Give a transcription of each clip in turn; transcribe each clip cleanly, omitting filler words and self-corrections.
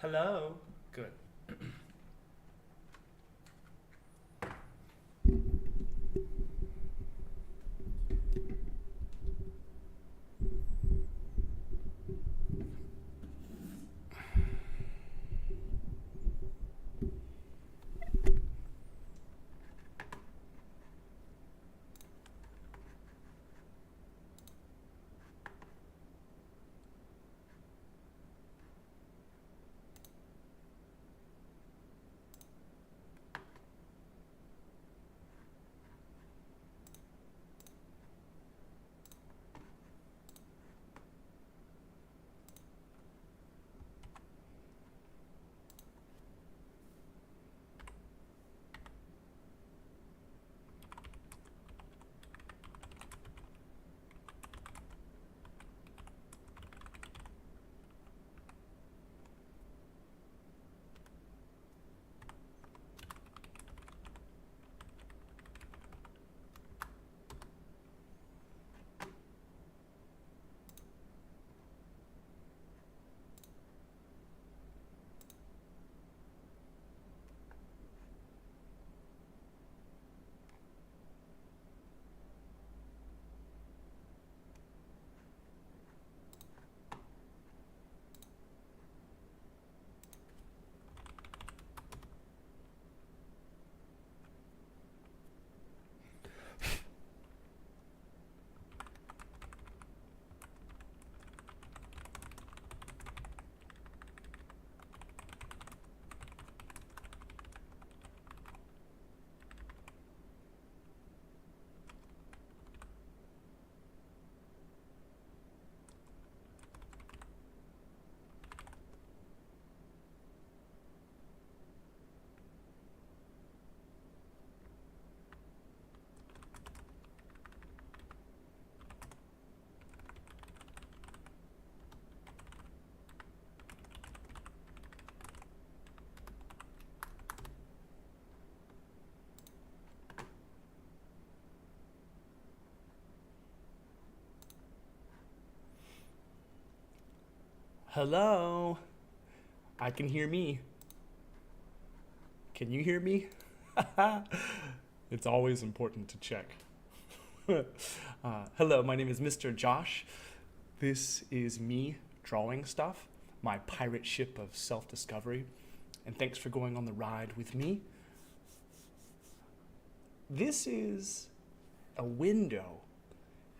Hello. Good. Hello. I can hear me. Can you hear me? It's always important to check. Hello, my name is Mr. Josh. This is me drawing stuff, my pirate ship of self discovery. And thanks for going on the ride with me. This is a window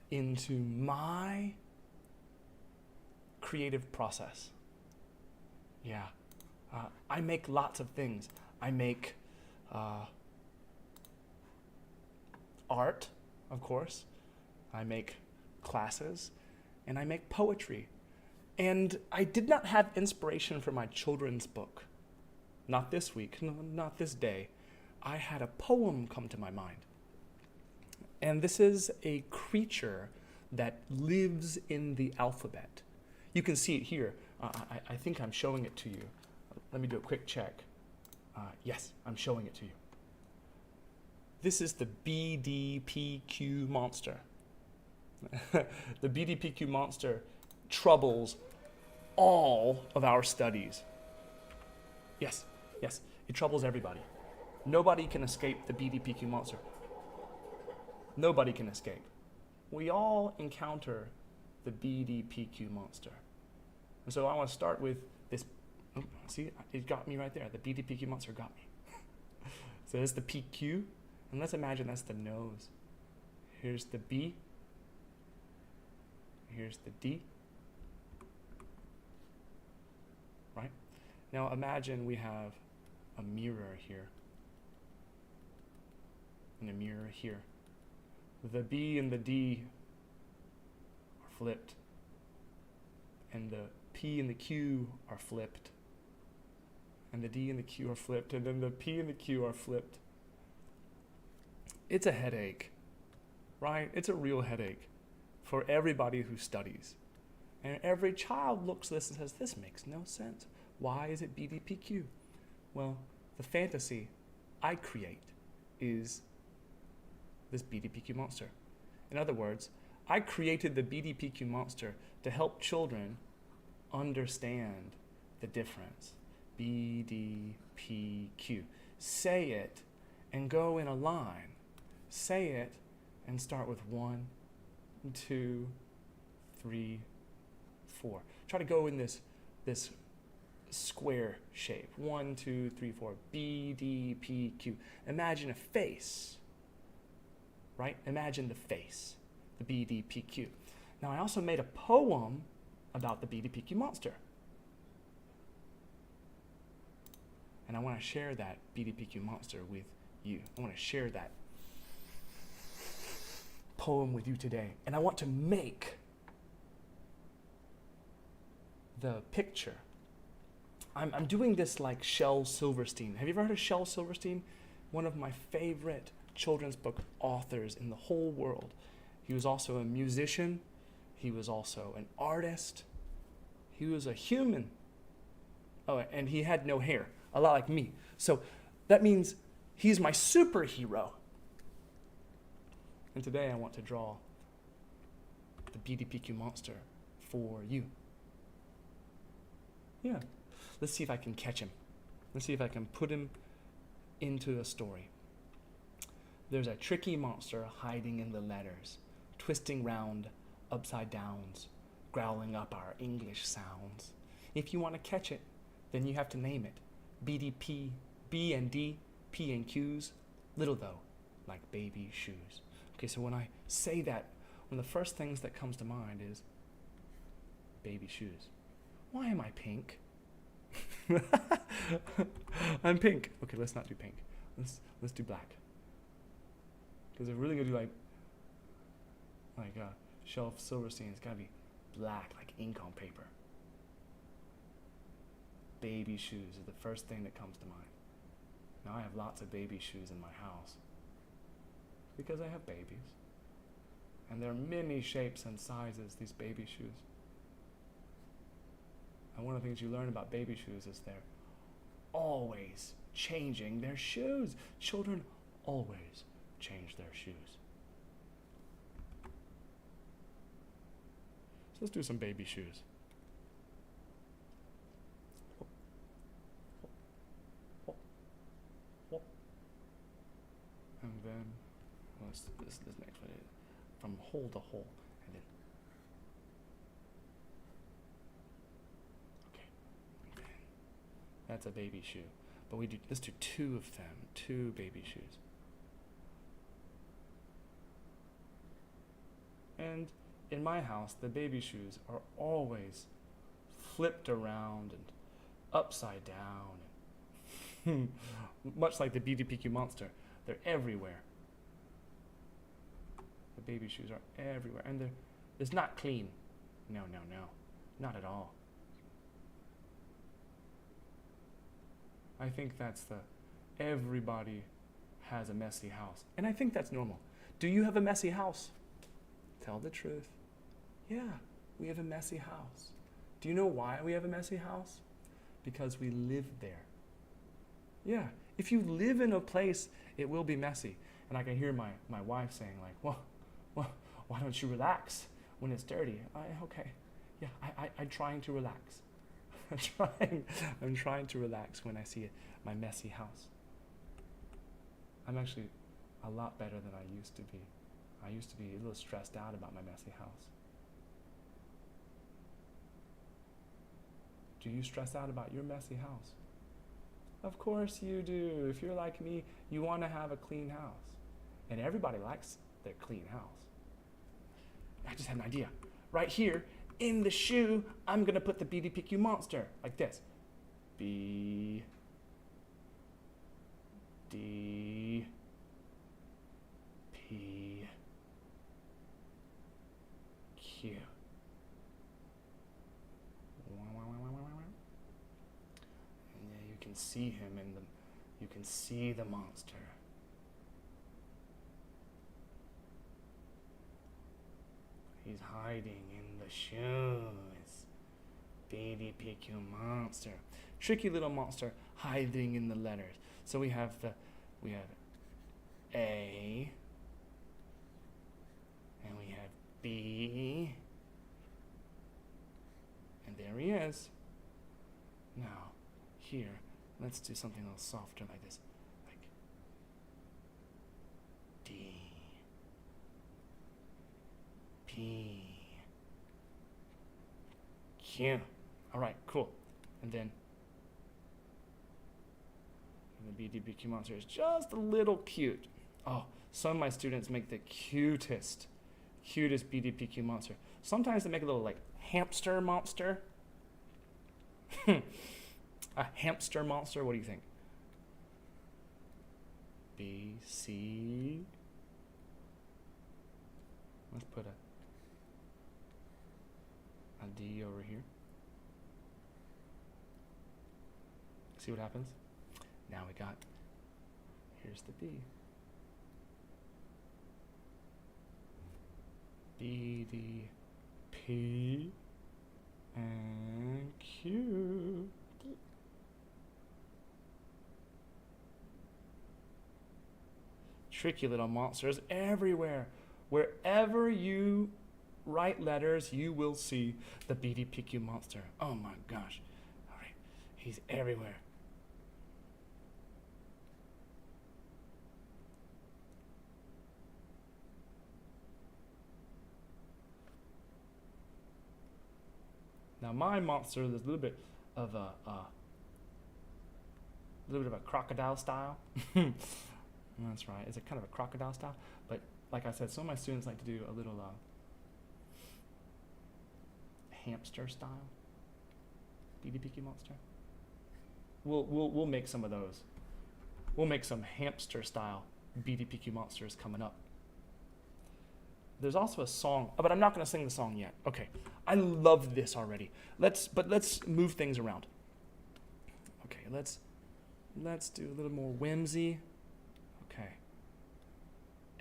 into my creative process. Yeah. I make lots of things. I make art, of course. I make classes. And I make poetry. And I did not have inspiration for my children's book. Not this week, no, not this day. I had a poem come to my mind. And this is a creature that lives in the alphabet. You can see it here. I think I'm showing it to you. Let me do a quick check. Yes, I'm showing it to you. This is the BDPQ monster. The BDPQ monster troubles all of our studies. Yes, yes, it troubles everybody. Nobody can escape the BDPQ monster. Nobody can escape. We all encounter the BDPQ monster. And so I want to start with this. Oh, see, it got me right there. The BDPQ monster got me. So there's the PQ, and let's imagine that's the nose. Here's the B. Here's the D. Right? Now imagine we have a mirror here. And a mirror here. The B and the D are flipped. And the P and the Q are flipped. And the D and the Q are flipped. And then the P and the Q are flipped. It's a headache, right? It's a real headache for everybody who studies. And every child looks at this and says, this makes no sense. Why is it BDPQ? Well, the fantasy I create is this BDPQ monster. In other words, I created the BDPQ monster to help children understand the difference. B, D, P, Q. Say it and go in a line. Say it and start with 1, 2, 3, 4. Try to go in this square shape. 1, 2, 3, 4. B, D, P, Q. Imagine a face, right? Imagine the face, the B, D, P, Q. Now I also made a poem about the B, D, P, Q monster. And I want to share that B, D, P, Q monster with you. I want to share that poem with you today. And I want to make the picture. I'm doing this like Shel Silverstein. Have you ever heard of Shel Silverstein? One of my favorite children's book authors in the whole world. He was also a musician. He was also an artist. He was a human. Oh, and he had no hair, a lot like me. So that means he's my superhero. And today I want to draw the BDPQ monster for you. Yeah. Let's see if I can catch him. Let's see if I can put him into a story. There's a tricky monster hiding in the letters, twisting round upside downs, growling up our English sounds. If you want to catch it, then you have to name it. BDP, B and D, P and Q's, little though, like baby shoes. Okay, so when I say that, one of the first things that comes to mind is baby shoes. Why am I pink? I'm pink. Okay, let's not do pink. Let's do black. Because if we're really gonna do like Shel Silverstein, it's gotta be black, like ink on paper. Baby shoes is the first thing that comes to mind. Now I have lots of baby shoes in my house because I have babies. And there are many shapes and sizes, these baby shoes. And one of the things you learn about baby shoes is they're always changing their shoes. Children always change their shoes. So let's do some baby shoes. And then, this next one is from hole to hole. And then, okay. That's a baby shoe. But let's do 2 of them, 2 baby shoes. And in my house, the baby shoes are always flipped around and upside down. Much like the BDPQ monster, they're everywhere. The baby shoes are everywhere. And it's not clean. No. Not at all. I think that's everybody has a messy house. And I think that's normal. Do you have a messy house? Tell the truth. Yeah, we have a messy house. Do you know why we have a messy house? Because we live there. Yeah, if you live in a place, it will be messy. And I can hear my wife saying like, well, why don't you relax when it's dirty? Okay, yeah, I'm trying to relax. I'm trying to relax when I see my messy house. I'm actually a lot better than I used to be. I used to be a little stressed out about my messy house. Do you stress out about your messy house? Of course you do. If you're like me, you want to have a clean house. And everybody likes their clean house. I just had an idea. Right here, in the shoe, I'm going to put the BDPQ monster, like this. B, D, P, Q. And yeah, you can see him you can see the monster. He's hiding in the shoes. BDPQ monster. Tricky little monster hiding in the letters. So we have A, and we have B, and there he is. Now, here. Let's do something a little softer like this. Like D, P, Q. All right, cool. And then the BDPQ monster is just a little cute. Oh, some of my students make the cutest BDPQ monster. Sometimes they make a little like hamster monster. A hamster monster, what do you think? B, C. Let's put a D over here. See what happens? Now we got, here's the B. B, D, P, and Q. Tricky little monsters everywhere. Wherever you write letters, you will see the BDPQ monster. Oh my gosh. All right, he's everywhere. Now my monster is a little bit of a crocodile style. That's right. It's a kind of a crocodile style, but like I said, some of my students like to do a little hamster style BDPQ monster. We'll make some of those. We'll make some hamster style BDPQ monsters coming up. There's also a song, but I'm not going to sing the song yet. Okay, I love this already. Let's move things around. Okay, let's do a little more whimsy. Okay.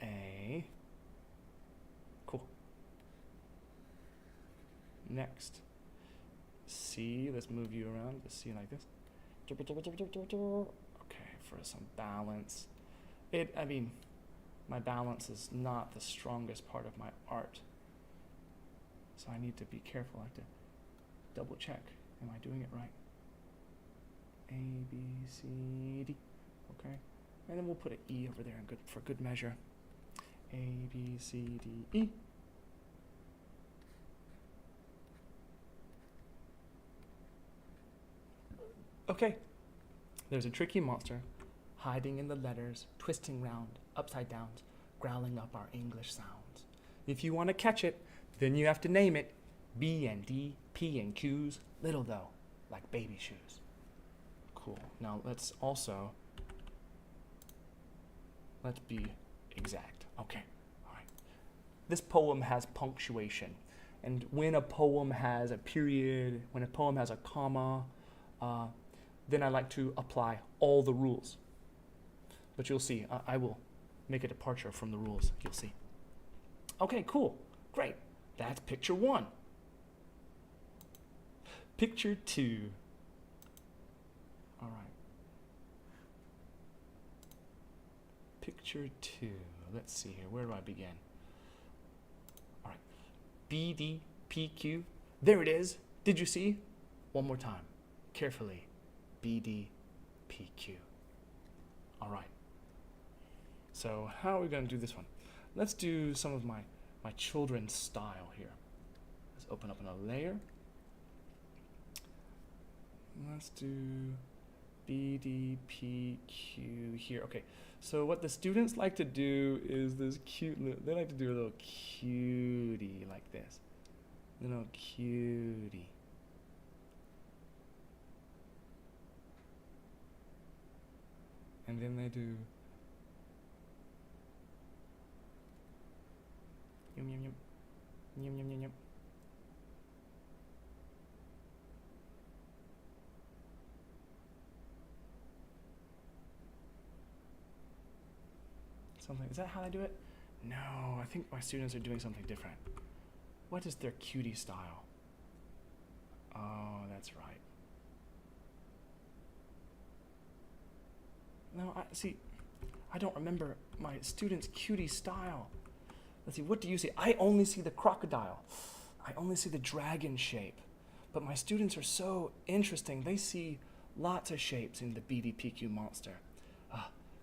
A. Cool. Next. C. Let's move you around to C like this. Okay, for some balance. My balance is not the strongest part of my art. So I need to be careful. I have to double check. Am I doing it right? A, B, C, D. Okay. And then we'll put an E over there for good measure. A, B, C, D, E. Okay. There's a tricky monster hiding in the letters, twisting round, upside downs, growling up our English sounds. If you want to catch it, then you have to name it B and D, P and Q's, little though, like baby shoes. Cool. Now let's be exact. Okay. All right. This poem has punctuation. And when a poem has a period, when a poem has a comma, then I like to apply all the rules. But you'll see, I will make a departure from the rules. You'll see. Okay, cool. Great. That's picture 1. Picture 2. All right. Picture 2. Let's see here. Where do I begin? All right. B, D, P, Q. There it is. Did you see? One more time. Carefully. B, D, P, Q. All right. So how are we going to do this one? Let's do some of my children's style here. Let's open up another layer. Let's do B, D, P, Q here. Okay, so what the students like to do is this they like to do a little cutie like this. Little cutie. And then they do yum yum yum yum yum yum yum. Something. Is that how I do it? No, I think my students are doing something different. What is their cutie style? Oh, that's right. No, I don't remember my students' cutie style. Let's see, what do you see? I only see the crocodile. I only see the dragon shape. But my students are so interesting. They see Lots of shapes in the BDPQ monster.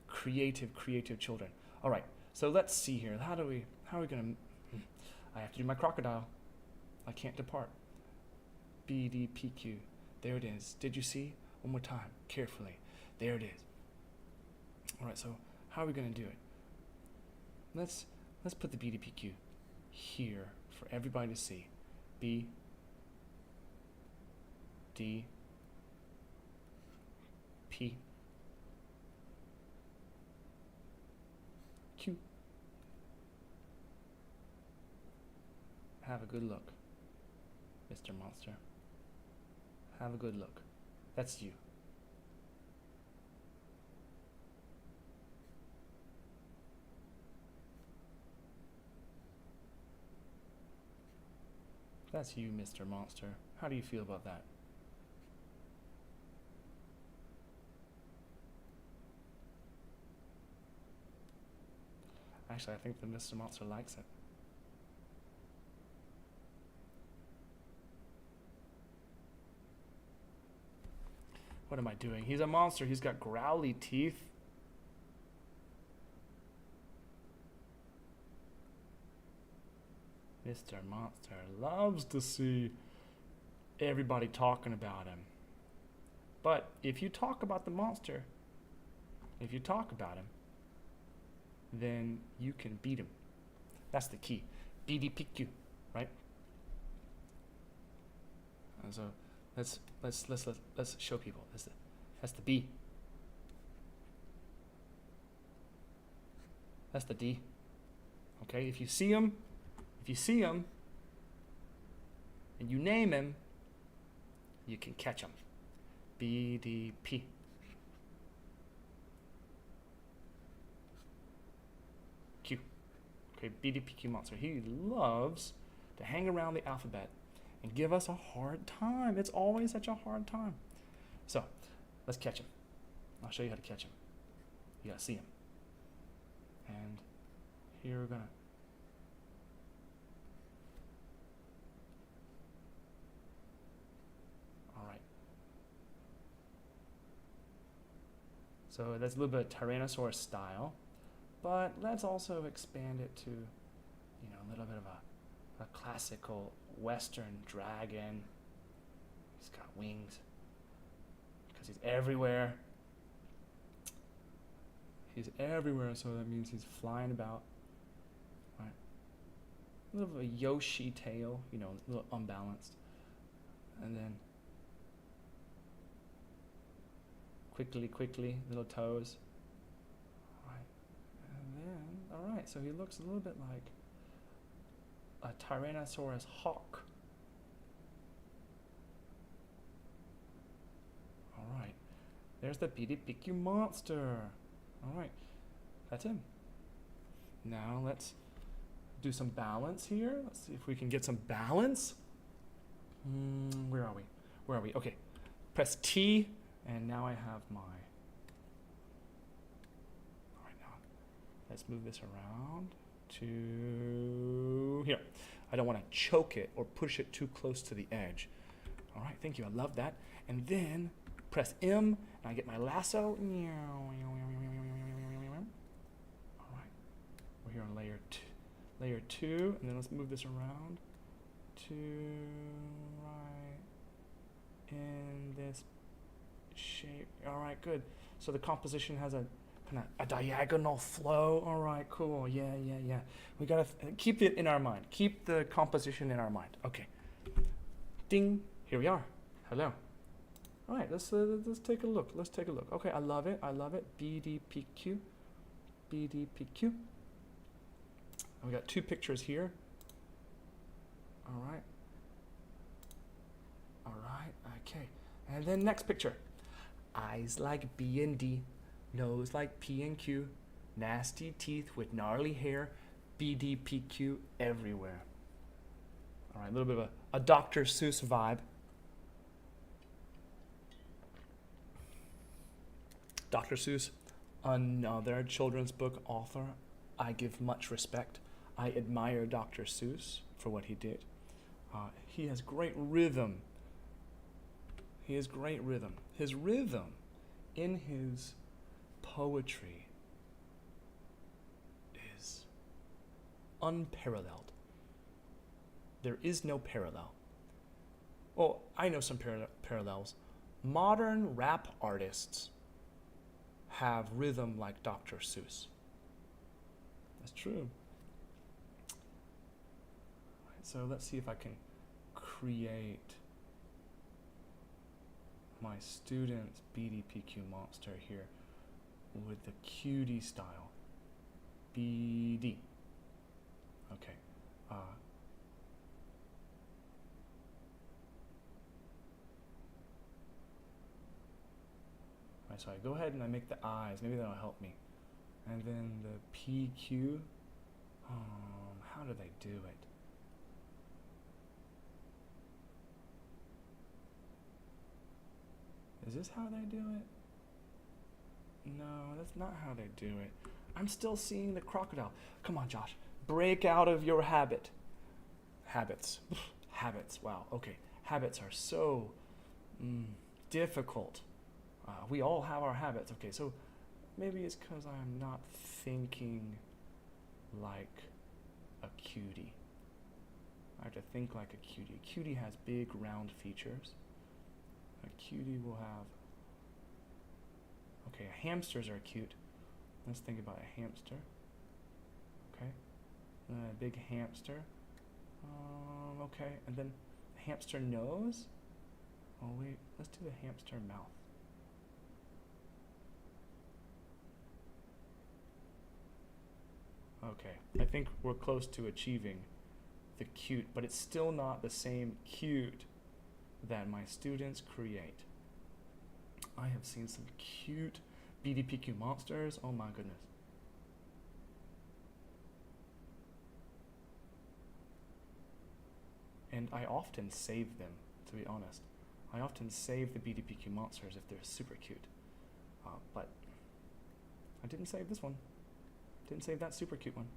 Creative, creative children. All right, so let's see here. How are we gonna, I have to do my crocodile. I can't depart. BDPQ, there it is. Did you see? One more time, carefully. There it is. All right, so how are we gonna do it? Let's put the BDPQ here for everybody to see. B, D, P, Q. Have a good look, Mr. Monster. Have a good look. That's you. That's you, Mr. Monster. How do you feel about that? Actually, I think the Mr. Monster likes it. What am I doing? He's a monster. He's got growly teeth. Mr. Monster loves to see everybody talking about him. But if you talk about the monster, if you talk about him, then you can beat him. That's the key. BDPQ, right? And so let's show people. That's the B. That's the D. Okay, if you see him, and you name him, you can catch him. BDP. Q. Okay, BDPQ monster. He loves to hang around the alphabet and give us a hard time. It's always such a hard time. So, let's catch him. I'll show you how to catch him. You gotta see him. And here we're gonna. All right. So that's a little bit of Tyrannosaurus style, but let's also expand it to, a little bit of a classical Western dragon. He's got wings because he's everywhere. He's everywhere, so that means he's flying about. Right. A little bit of a Yoshi tail, a little unbalanced. And then quickly, little toes. All right, so he looks a little bit like a Tyrannosaurus hawk. All right, there's the BDPQ monster. All right, that's him. Now let's do some balance here. Let's see if we can get some balance. Where are we? Okay, press T, and now I have my. All right, now let's move this around to here. I don't want to choke it or push it too close to the edge. All right, thank you. I love that. And then press M, and I get my lasso. All right, we're here on layer two, and then let's move this around to right in this shape. All right, good. So the composition has a kind of a diagonal flow. All right, cool. Yeah. We gotta keep it in our mind. Keep the composition in our mind. Okay. Ding. Here we are. Hello. All right. Let's take a look. Okay. I love it. BDPQ. And we got two pictures here. All right. Okay. And then next picture. Eyes like B and D, nose like P and Q, nasty teeth with gnarly hair, BDPQ everywhere. All right, a little bit of a Dr. Seuss vibe. Dr. Seuss, another children's book author I give much respect. I admire Dr. Seuss for what he did. He has great rhythm. He has great rhythm. His rhythm in his poetry is unparalleled. There is no parallel. Well, I know some parallels. Modern rap artists have rhythm like Dr. Seuss. That's true. Right, so let's see if I can create my student's BDPQ monster here with the cutie style. BD. Okay. Right, so I go ahead and I make the eyes. Maybe that'll help me. And then the PQ. How do they do it? Is this how they do it? No, that's not how they do it. I'm still seeing the crocodile. Come on, Josh. Break out of your habit. Habits. Habits. Wow. Okay. Habits are so difficult. We all have our habits. Okay, so maybe it's because I'm not thinking like a cutie. I have to think like a cutie. A cutie has big round features. A cutie will have... Okay, hamsters are cute. Let's think about a hamster. Okay, a big hamster. Okay, and then hamster nose. Oh wait, let's do the hamster mouth. Okay, I think we're close to achieving the cute, but it's still not the same cute that my students create. I have seen some cute BDPQ monsters. Oh my goodness. And I often save them, to be honest. I often save the BDPQ monsters if they're super cute. But I didn't save this one. Didn't save that super cute one.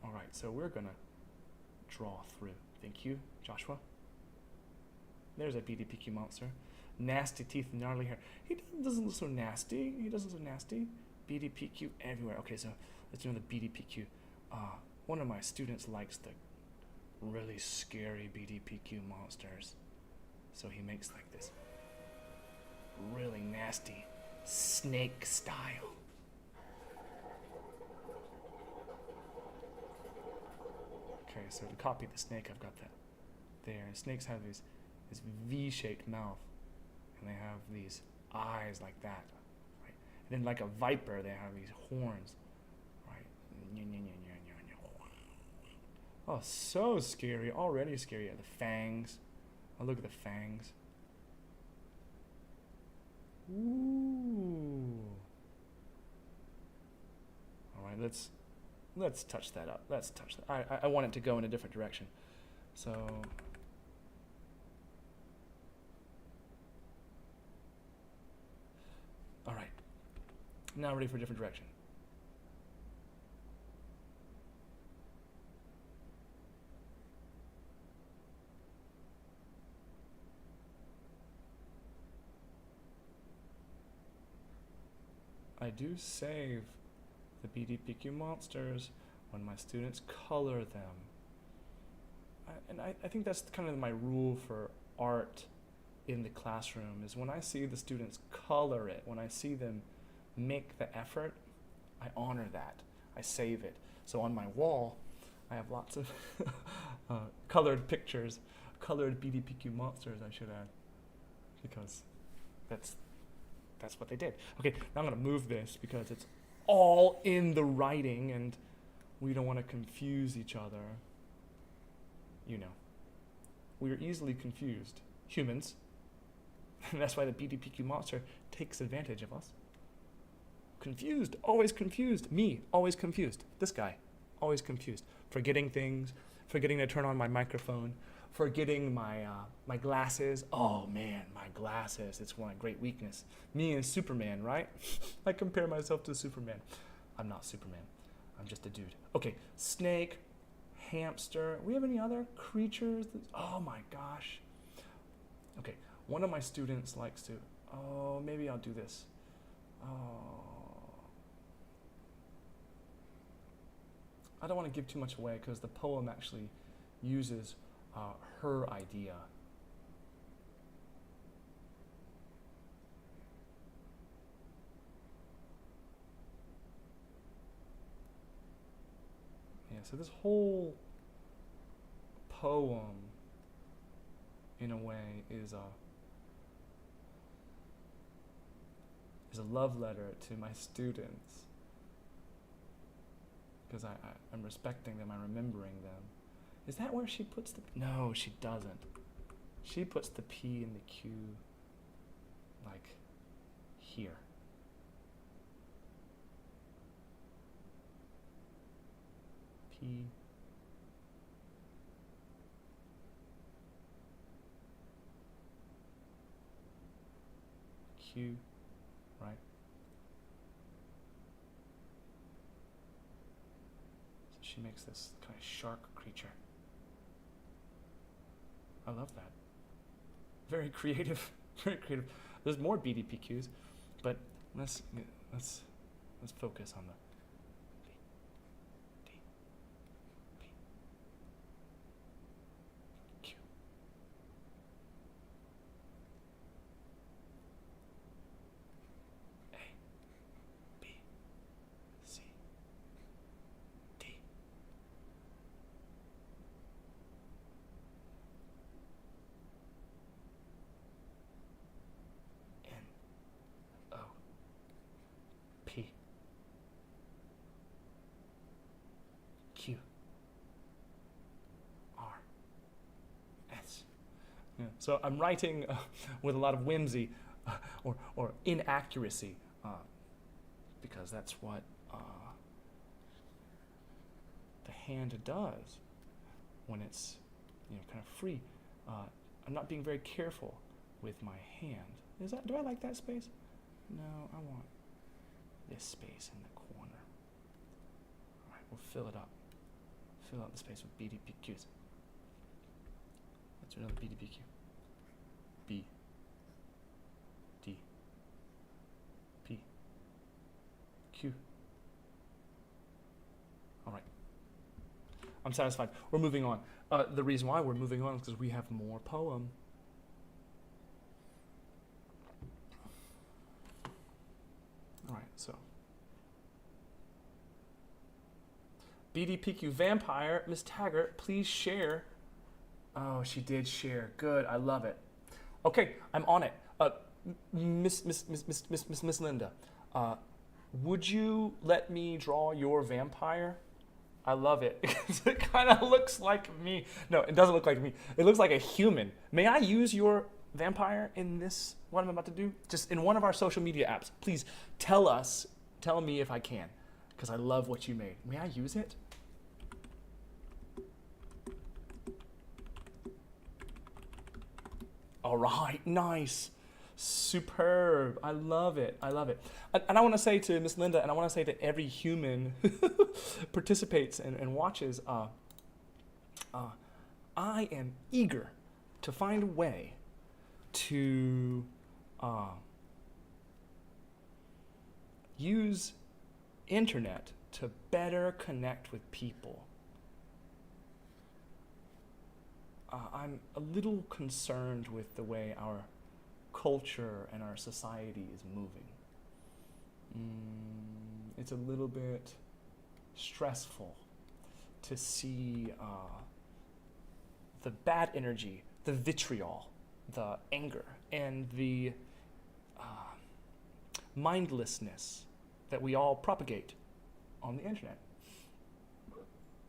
All right, so we're gonna draw through. Thank you, Joshua. There's a BDPQ monster. Nasty teeth and gnarly hair. He doesn't look so nasty. He doesn't look so nasty. BDPQ everywhere. Okay, so let's do another BDPQ. One of my students likes the really scary BDPQ monsters. So he makes like this really nasty snake style. Okay, so to copy the snake, I've got that there. And snakes have this V-shaped mouth, and they have these eyes like that, right? And then like a viper, they have these horns, right? Oh, so scary, already scary. Yeah, the fangs. Oh, look at the fangs. Ooh. All right, let's touch that up. Let's touch that. I want it to go in a different direction. So all right. Now ready for a different direction. I do save the BDPQ monsters when my students color them. I think that's kind of my rule for art in the classroom, is when I see the students color it, when I see them make the effort, I honor that. I save it. So on my wall, I have lots of colored pictures, colored BDPQ monsters, I should add, because that's what they did. Okay, now I'm gonna move this because it's all in the writing and we don't want to confuse each other. You know, we're easily confused. Humans. And that's why the BDPQ monster takes advantage of us. Confused, always confused. Me, always confused. This guy, always confused. Forgetting things, forgetting to turn on my microphone, forgetting my my glasses. Oh man, my glasses. It's one great weakness. Me and Superman, right? I compare myself to Superman. I'm not Superman. I'm just a dude. Okay, snake, hamster. We have any other creatures? Oh my gosh. Okay, one of my students likes to, oh, maybe I'll do this. Oh, I don't want to give too much away because the poem actually uses her idea. Yeah, so this whole poem, in a way, is a love letter to my students. Because I'm respecting them, I'm remembering them. Is that where she puts the... No, she doesn't. She puts the P and the Q, like, here. P. Q, right? So she makes this kind of shark creature. I love that. Very creative, very creative. There's more BDPQs, but let's focus on the B, D, P, Q. A, B, C, D. N, O, P, Q, R, S. Yeah. So I'm writing with a lot of whimsy or inaccuracy because that's what the hand does when it's kind of free. I'm not being very careful with my hand. Do I like that space? No, I want this space in the corner. All right, we'll fill it up. Fill out the space with BDPQs. Let's do another BDPQ. B, D, P, Q. All right. I'm satisfied. We're moving on. The reason why we're moving on is because we have more poem. All right, so. BDPQ Vampire, Miss Taggart, please share. Oh, she did share. Good, I love it. Okay, I'm on it. Miss Linda, would you let me draw your vampire? I love it. It kind of looks like me. No, it doesn't look like me. It looks like a human. May I use your vampire in this, what I'm about to do? Just in one of our social media apps. Please tell me if I can, because I love what you made. May I use it? All right, nice. Superb. I love it. I love it. And I want to say to Miss Linda, and I want to say to every human who participates and watches, I am eager to find a way to use internet to better connect with people. I'm a little concerned with the way our culture and our society is moving. It's a little bit stressful to see the bad energy, the vitriol, the anger, and the mindlessness that we all propagate on the internet.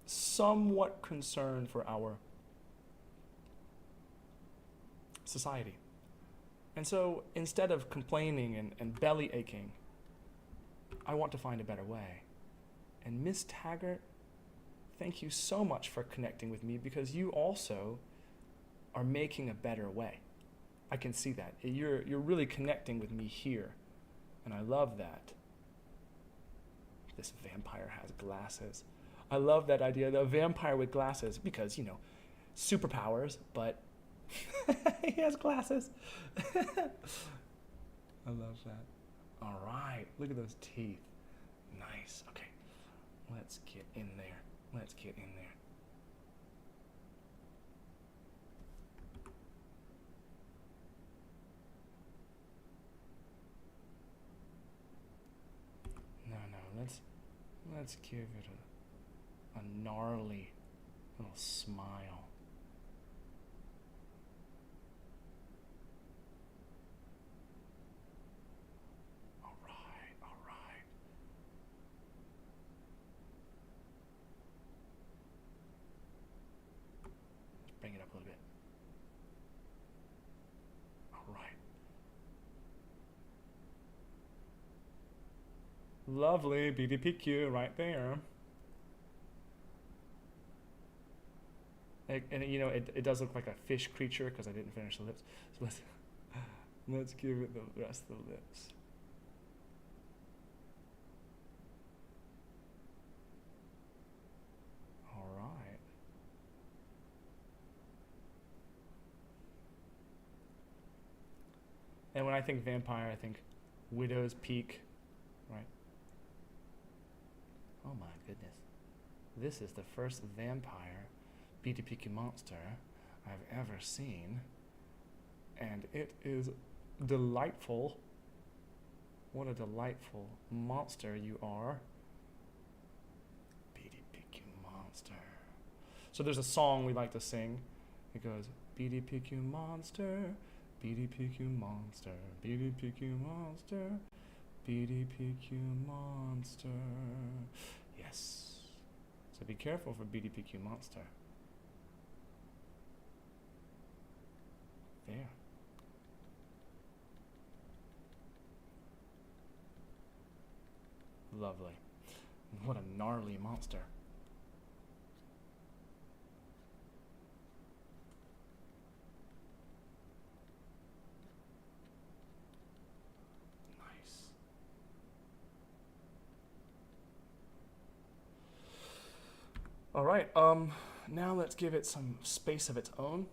Somewhat concerned for our society. And so instead of complaining and belly aching, I want to find a better way. And Miss Taggart, thank you so much for connecting with me, because you also are making a better way. I can see that. You're really connecting with me here, and I love that. This vampire has glasses. I love that idea, the vampire with glasses, because, superpowers, but He has glasses. I love that. All right, look at those teeth. Nice. Okay, let's get in there. Let's get in there. No, let's give it a gnarly little smile. All right, all right. Let's bring it up a little bit. All right. Lovely BDPQ right there. And you know, it does look like a fish creature because I didn't finish the lips. So let's give it the rest of the lips. All right. And when I think vampire, I think Widow's Peak, right? Oh my goodness. This is the first vampire BDPQ monster I've ever seen. And it is delightful. What a delightful monster you are. BDPQ monster. So there's a song we like to sing. It goes, BDPQ monster, BDPQ monster, BDPQ monster, BDPQ monster. Yes. So be careful for BDPQ monster. There. Lovely. What a gnarly monster. Nice. All right, now let's give it some space of its own.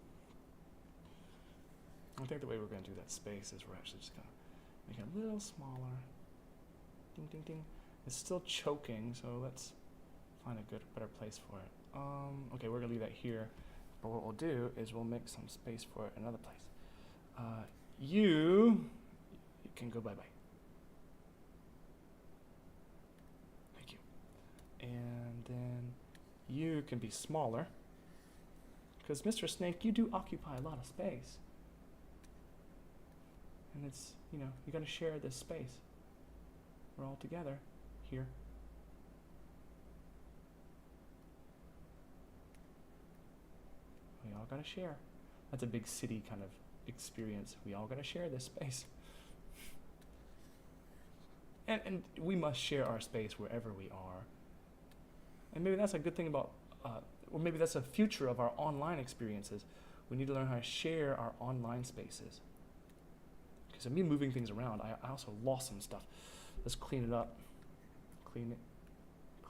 I think the way we're going to do that space is we're actually just going to make it a little smaller. Ding, ding, ding. It's still choking, so let's find a better place for it. Okay, we're going to leave that here. But what we'll do is we'll make some space for it in another place. You can go bye-bye. Thank you. And then you can be smaller. Because Mr. Snake, you do occupy a lot of space. And it's, you know, you got to share this space. We're all together here. We all got to share. That's a big city kind of experience. We all got to share this space. And we must share our space wherever we are. And maybe that's a good thing about, or maybe that's a future of our online experiences. We need to learn how to share our online spaces. Because of me moving things around, I also lost some stuff. Let's clean it up. Clean it.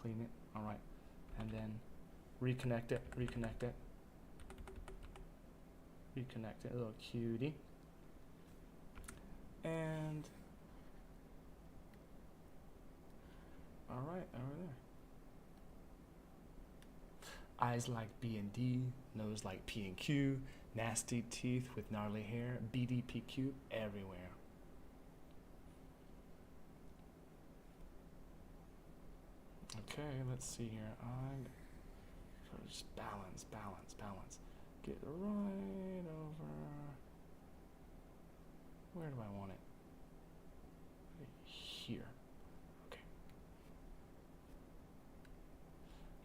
Clean it. All right. And then reconnect it. Reconnect it. Reconnect it. A little cutie. And all right, over there. Eyes like B and D, nose like P and Q, nasty teeth with gnarly hair, BDPQ everywhere. Okay, let's see here. Just balance, balance, balance. Get right over. Where do I want it? Right here. Okay.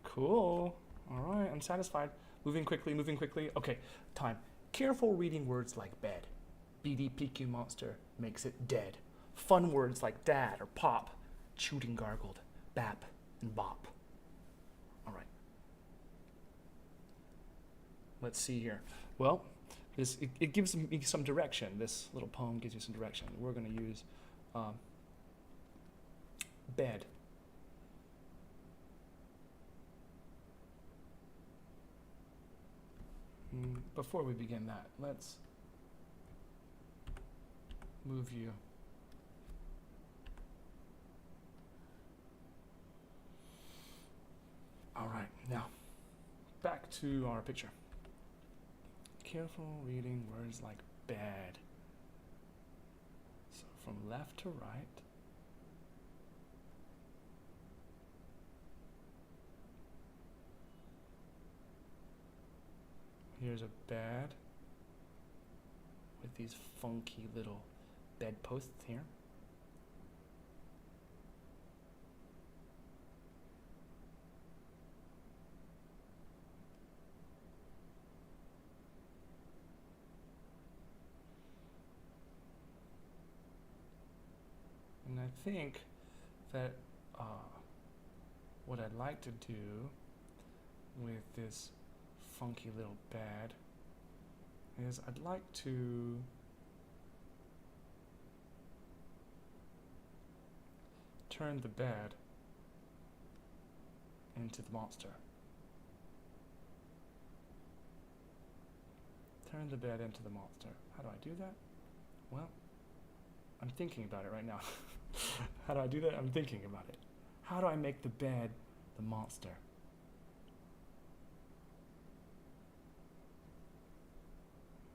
Cool. All right, I'm satisfied. Moving quickly, moving quickly. Okay, time. Careful reading words like bed. BDPQ monster makes it dead. Fun words like dad or pop. Chewed and gargled. Bap and bop. All right. Let's see here. Well, it gives me some direction. This little poem gives you some direction. We're going to use bed. before we begin that, let's move you. All right, now back to our picture. Careful reading words like bad. So from left to right. Here's a bed with these funky little bedposts here. And I think that what I'd like to do with this funky little bed is I'd like to turn the bed into the monster. Turn the bed into the monster. How do I do that? Well, I'm thinking about it right now. How do I do that? I'm thinking about it. How do I make the bed the monster?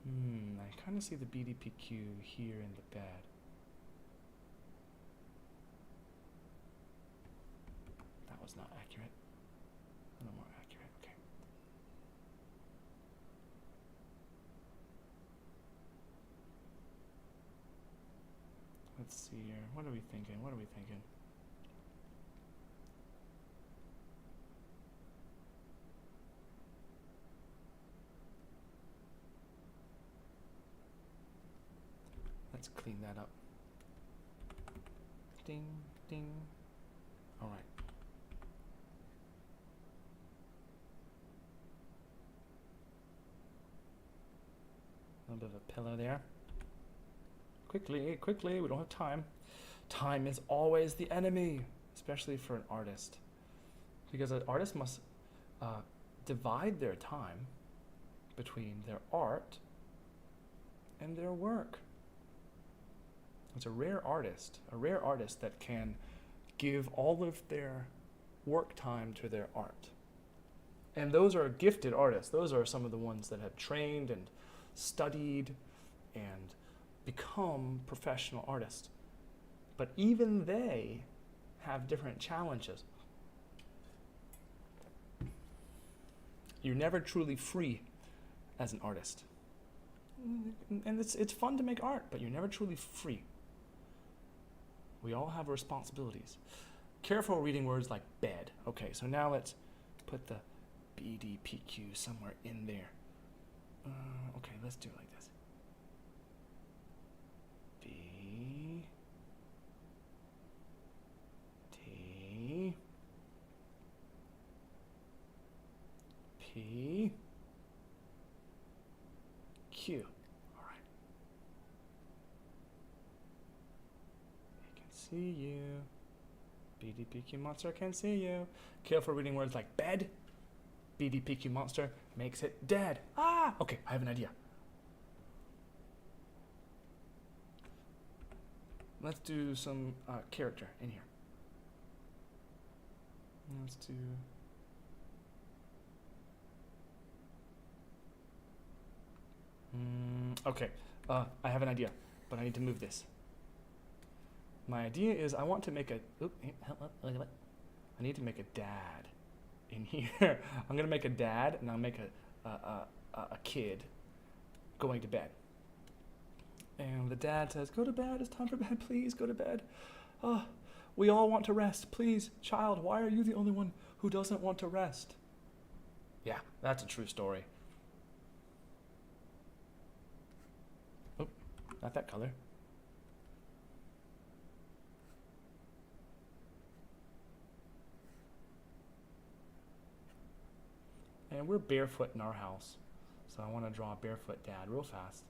I kind of see the BDPQ here in the bed. That was not accurate. A little more accurate, okay. Let's see here. What are we thinking? What are we thinking? Let's clean that up. Ding, ding. All right. A little bit of a pillow there. Quickly, quickly, we don't have time. Time is always the enemy, especially for an artist. Because an artist must divide their time between their art and their work. It's a rare artist that can give all of their work time to their art. And those are gifted artists. Those are some of the ones that have trained and studied and become professional artists. But even they have different challenges. You're never truly free as an artist. And it's fun to make art, but you're never truly free. We all have responsibilities. Careful reading words like bed. Okay, so now let's put the BDPQ somewhere in there. Okay, let's do it like this. B T P Q. All right. He can see you. BDPQ monster can see you. Careful reading words like bed. BDPQ monster makes it dead. Ah! Okay, I have an idea. Let's do some character in here. Let's do... okay, I have an idea, but I need to move this. My idea is I want to make a... I need to make a dad in here. I'm going to make a dad, and I'll make a kid going to bed. And the dad says, go to bed, it's time for bed, please, go to bed. Oh, we all want to rest, please. Child, why are you the only one who doesn't want to rest? Yeah, that's a true story. Oh, not that color. And we're barefoot in our house. So I want to draw a barefoot dad real fast.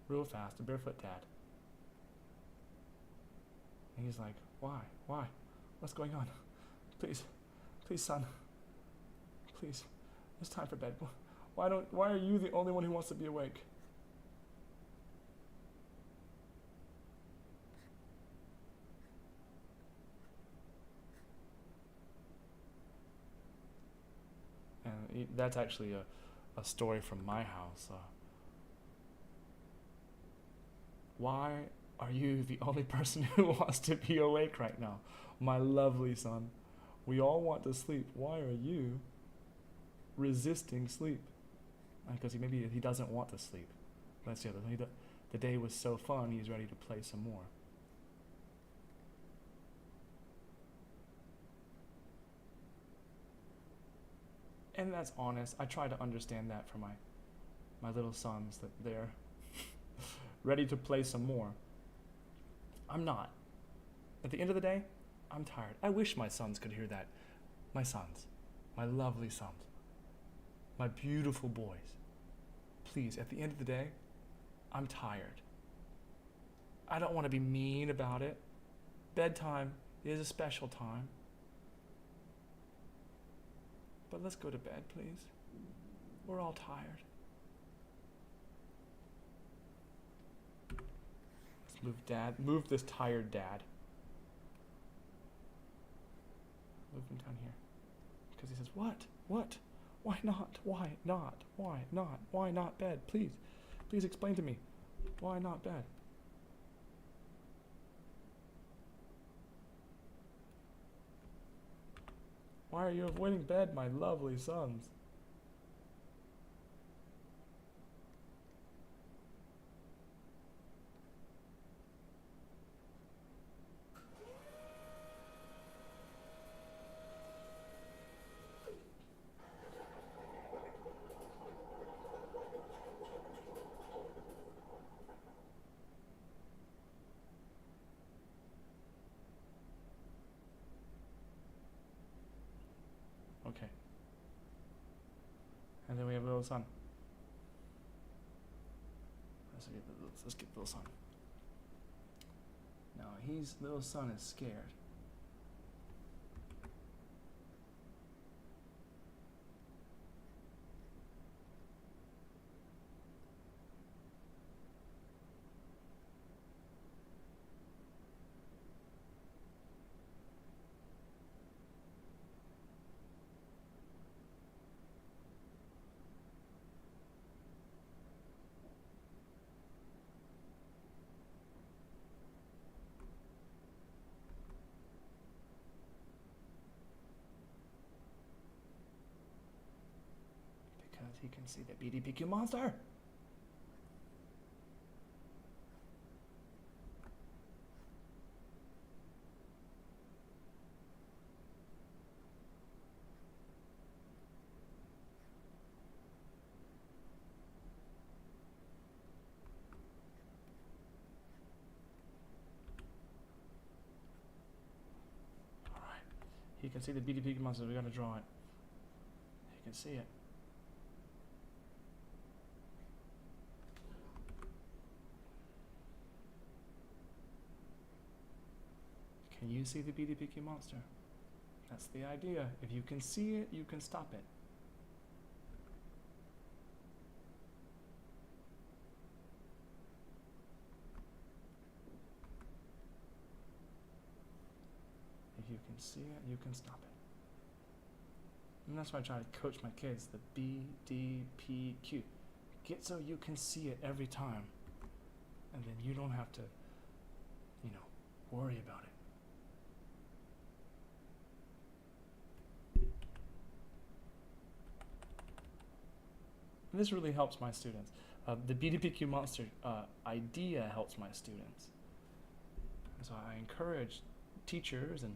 real fast, a barefoot dad. And he's like, why? Why? What's going on? Please, please, son. Please, it's time for bed. Why are you the only one who wants to be awake? And that's actually a story from my house. Why are you the only person who wants to be awake right now? My lovely son. We all want to sleep. Why are you resisting sleep? Because maybe he doesn't want to sleep. That's the other thing. The day was so fun, he's ready to play some more. And that's honest. I try to understand that for my little sons, that they're ready to play some more. I'm not. At the end of the day, I'm tired. I wish my sons could hear that. My sons, my lovely sons, my beautiful boys. Please, at the end of the day, I'm tired. I don't want to be mean about it. Bedtime is a special time. But let's go to bed, please. We're all tired. Let's move this tired dad. Move him down here. Because he says, what? What? Why not? Why not? Why not? Why not bed? Please. Please explain to me. Why not bed? Why are you avoiding bed, my lovely sons? Okay. And then we have little son. Let's get little son. Now little son is scared. Because he can see the BDPQ monster. He can see the BDPQ monster. We gotta draw it. He can see it. Can you see the BDPQ monster? That's the idea. If you can see it, you can stop it. If you can see it, you can stop it. And that's why I try to coach my kids, the BDPQ. Get so you can see it every time. And then you don't have to, worry about it. And this really helps my students. The BDPQ monster idea helps my students. So I encourage teachers and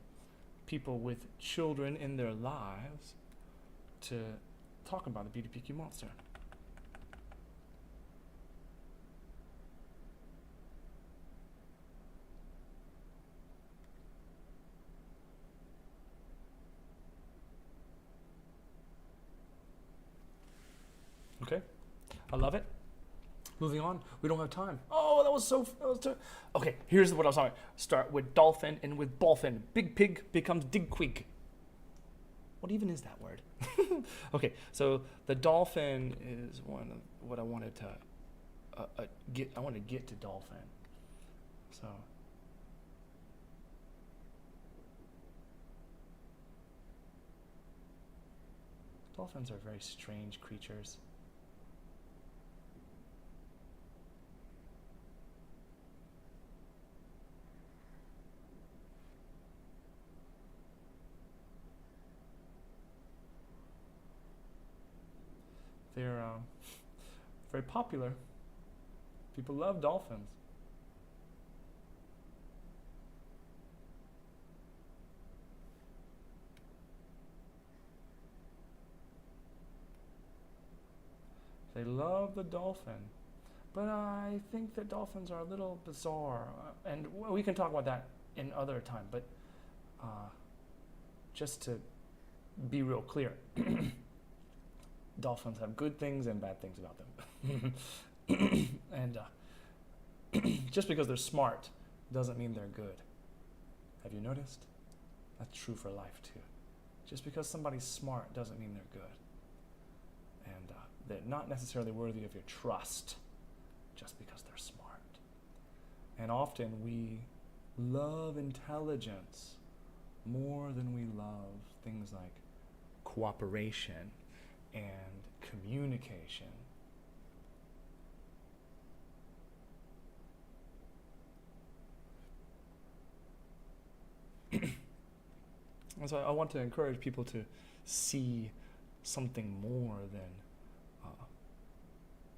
people with children in their lives to talk about the BDPQ monster. Okay, I love it. Moving on. We don't have time. Oh, that was too. Okay, here's what I was talking about. Start with dolphin and with dolphin. Big pig becomes digquig. What even is that word? Okay, so the dolphin is one of what I wanted to get. I want to get to dolphin. So. Dolphins are very strange creatures. They're very popular. People love dolphins. They love the dolphin. But I think that dolphins are a little bizarre. And we can talk about that in other time. But just to be real clear, dolphins have good things and bad things about them. And just because they're smart doesn't mean they're good. Have you noticed? That's true for life too. Just because somebody's smart doesn't mean they're good. And they're not necessarily worthy of your trust just because they're smart. And often we love intelligence more than we love things like cooperation and communication. And so I want to encourage people to see something more than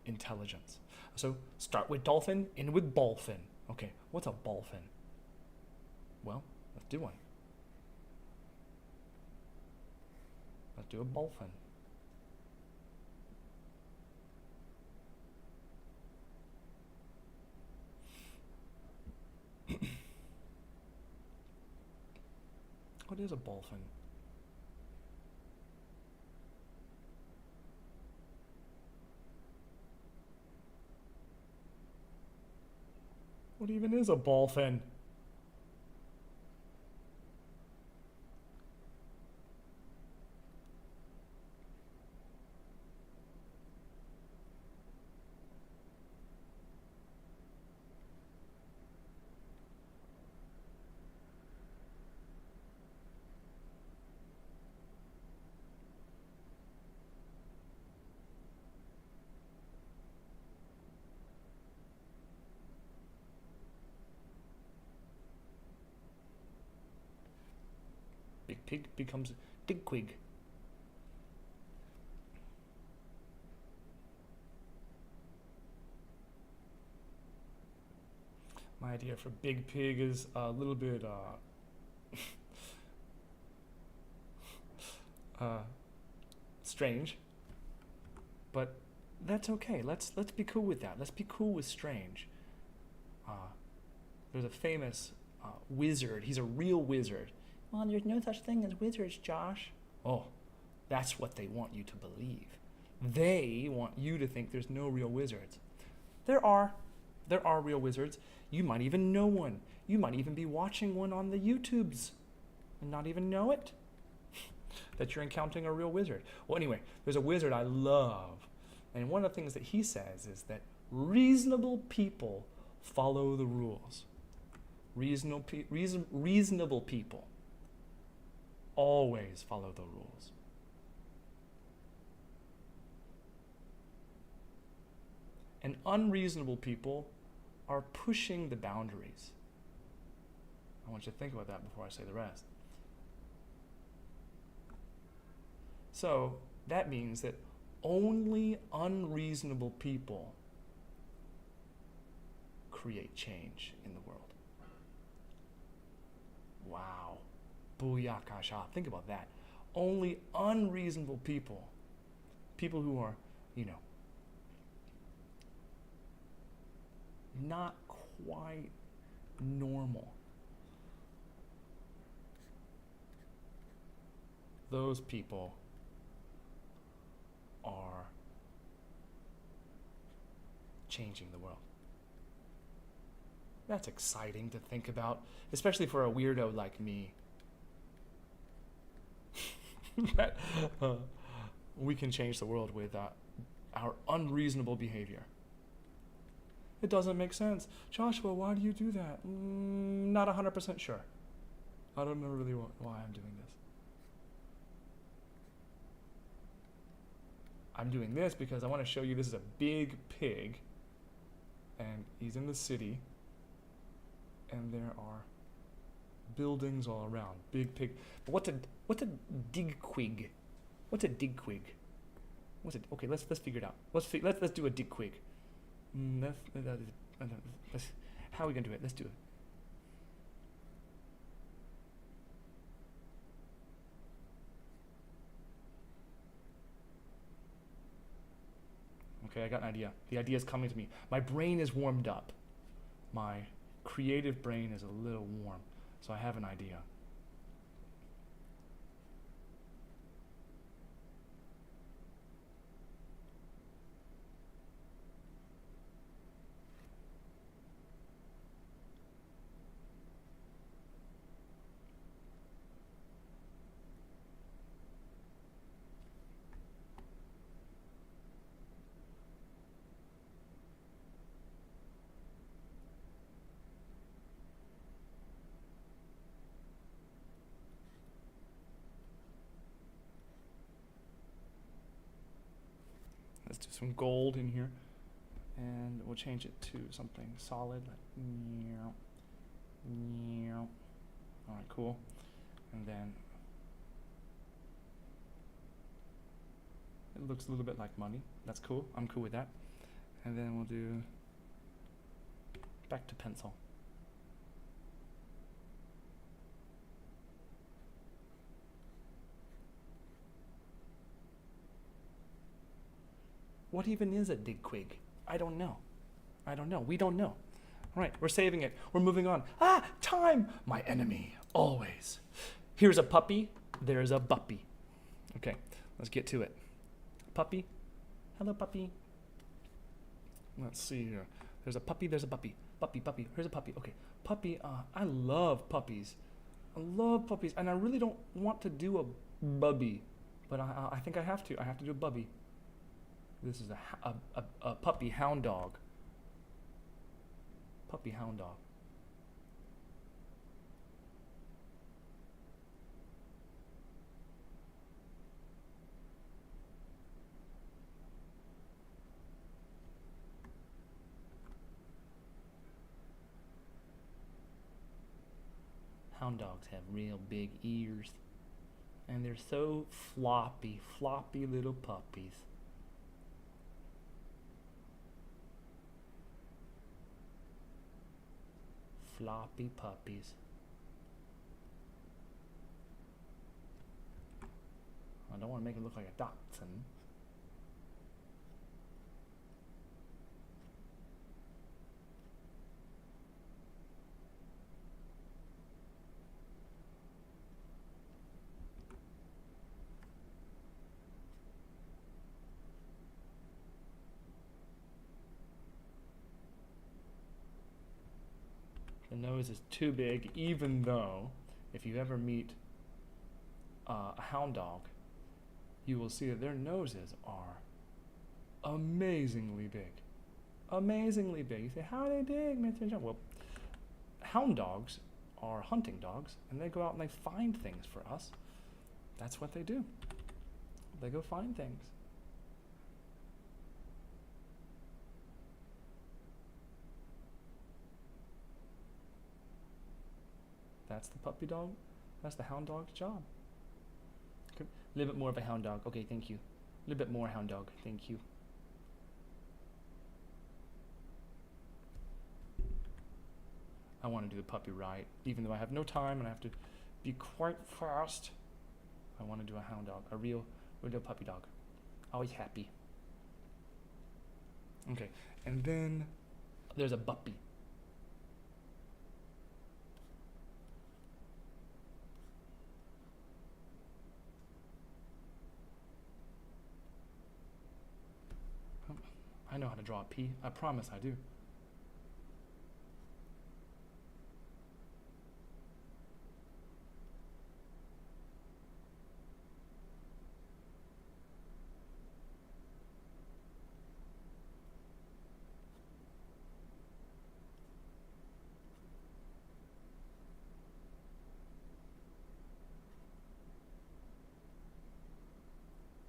intelligence. So start with dolphin, end with dolphin. Okay, what's a dolphin? Well, let's do one. Let's do a dolphin. What is a dolphin? What even is a dolphin? Big pig becomes digquig. My idea for big pig is a little bit strange, but that's okay. Let's be cool with that. Let's be cool with strange. There's a famous wizard. He's a real wizard. Well, there's no such thing as wizards, Josh. Oh, that's what they want you to believe. They want you to think there's no real wizards. There are real wizards. You might even know one. You might even be watching one on the YouTubes and not even know it. That you're encountering a real wizard. Well, anyway, there's a wizard I love. And one of the things that he says is that reasonable people follow the rules. Reasonable people always follow the rules. And unreasonable people are pushing the boundaries. I want you to think about that before I say the rest. So that means that only unreasonable people create change in the world. Wow. Booyakasha. Think about that. Only unreasonable people, people who are, not quite normal, those people are changing the world. That's exciting to think about, especially for a weirdo like me. That, we can change the world with our unreasonable behavior. It doesn't make sense. Joshua, why do you do that? Not 100% sure. I don't know really why I'm doing this. I'm doing this because I want to show you this is a big pig, and he's in the city, and there are buildings all around. Big pig. But what's a digquig? What's a digquig? What's it? Okay, let's figure it out. Let's do a digquig. How are we gonna do it? Let's do it. Okay, I got an idea. The idea is coming to me. My brain is warmed up. My creative brain is a little warm, so I have an idea. Let's do some gold in here, and we'll change it to something solid, like meow, meow. All right, cool. And then it looks a little bit like money. That's cool. I'm cool with that. And then we'll do back to pencil. What even is a digquig? I don't know. We don't know. All right, we're saving it. We're moving on. Time! My enemy, always. Here's a puppy. There's a buppy. Okay, let's get to it. Puppy. Hello, puppy. Let's see here. There's a puppy, there's a puppy. Puppy. Here's a puppy. Okay, puppy. I love puppies. And I really don't want to do a bubby, but I think I have to. I have to do a bubby. This is a puppy hound dog. Puppy hound dog. Hound dogs have real big ears, and they're so floppy little puppies. Floppy puppies. I don't want to make it look like a dachshund. The nose is too big, even though if you ever meet a hound dog, you will see that their noses are amazingly big. Amazingly big. You say, how are they big, Mr. John? Well, hound dogs are hunting dogs, and they go out and they find things for us. That's what they do. They go find things. That's the puppy dog. That's the hound dog's job. Okay. A little bit more of a hound dog. Okay, thank you. A little bit more hound dog. Thank you. I want to do the puppy right, even though I have no time and I have to be quite fast. I want to do a hound dog, a real puppy dog. Always happy. Okay, and then there's a buppy. I know how to draw a P. I promise I do.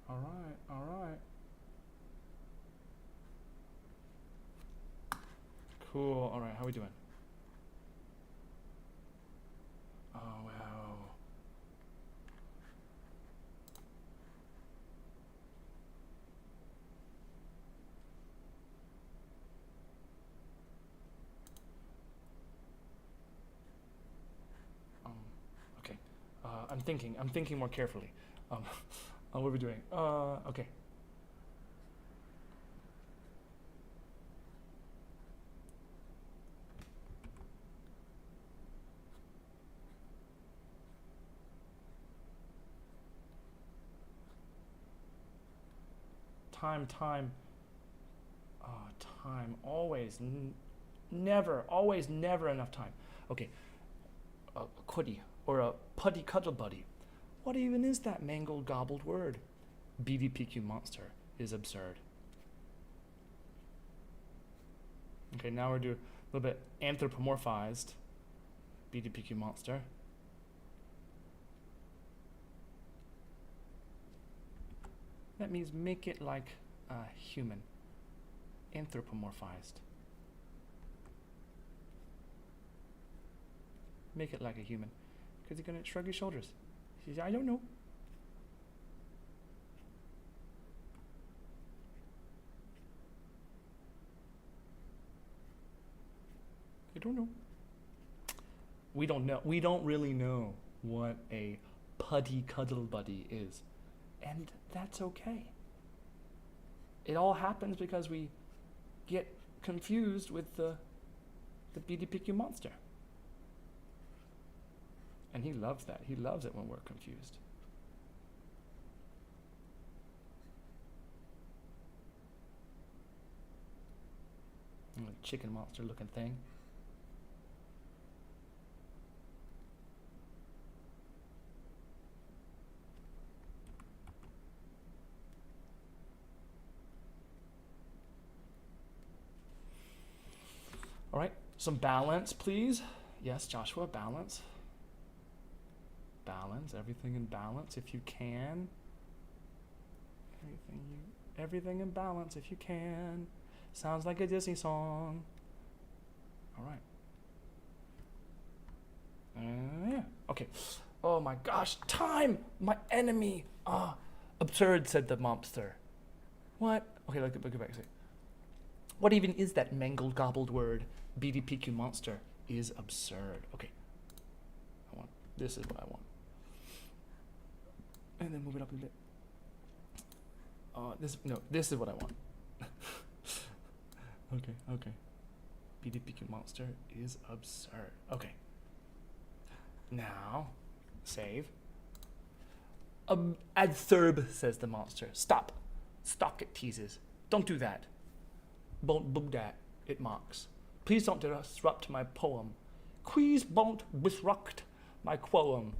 All right, all right. Cool. All right, how we doing? Oh, wow. Okay. I'm thinking more carefully. What are we doing? Okay. Time. Time. Always. Never. Always never enough time. Okay. A quiddy or a putty cuddle buddy. What even is that mangled gobbled word? BDPQ monster is absurd. Okay, now we're doing a little bit anthropomorphized BDPQ monster. That means make it like a human. Anthropomorphized. Make it like a human. Because you're going to shrug your shoulders. He says, I don't know. I don't know. We don't know. We don't really know what a putty cuddle buddy is. And that's okay. It all happens because we get confused with the BDPQ monster. And he loves that. He loves it when we're confused. Chicken monster looking thing. All right, some balance, please. Yes, Joshua, balance. Balance, everything in balance if you can. Everything in balance if you can. Sounds like a Disney song. All right. Yeah. Okay. Oh my gosh, time! My enemy! Absurd, said the mobster. What? Okay, look back. What even is that mangled, gobbled word? BDPQ monster is absurd. Okay. This is what I want. And then move it up a bit. This is what I want. Okay. BDPQ monster is absurd. Okay. Now, save. Adsurb, says the monster. Stop, it teases. Don't do that. Don't do that, it mocks. Please don't disrupt my poem. Please don't disrupt my quorum.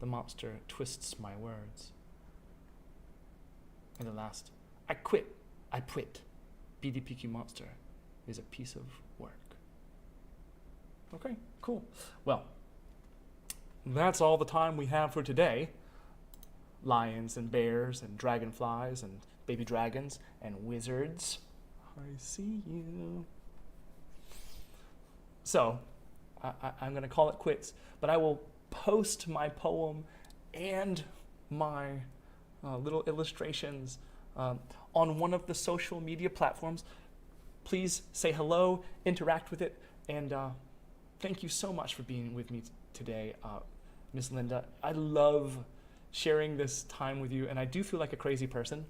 The monster twists my words. And the last, I quit. BDPQ monster is a piece of work. Okay, cool. Well, that's all the time we have for today. Lions and bears and dragonflies and baby dragons and wizards. I see you. So, I'm going to call it quits, but I will post my poem and my little illustrations on one of the social media platforms. Please say hello, interact with it, and thank you so much for being with me today, Miss Linda. I love sharing this time with you, and I do feel like a crazy person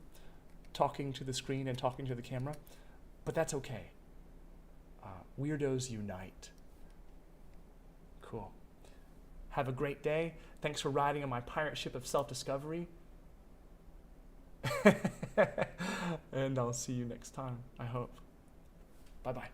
talking to the screen and talking to the camera, but that's okay. Weirdos unite. Cool. Have a great day. Thanks for riding on my pirate ship of self-discovery. And and I'll see you next time, I hope. Bye-bye.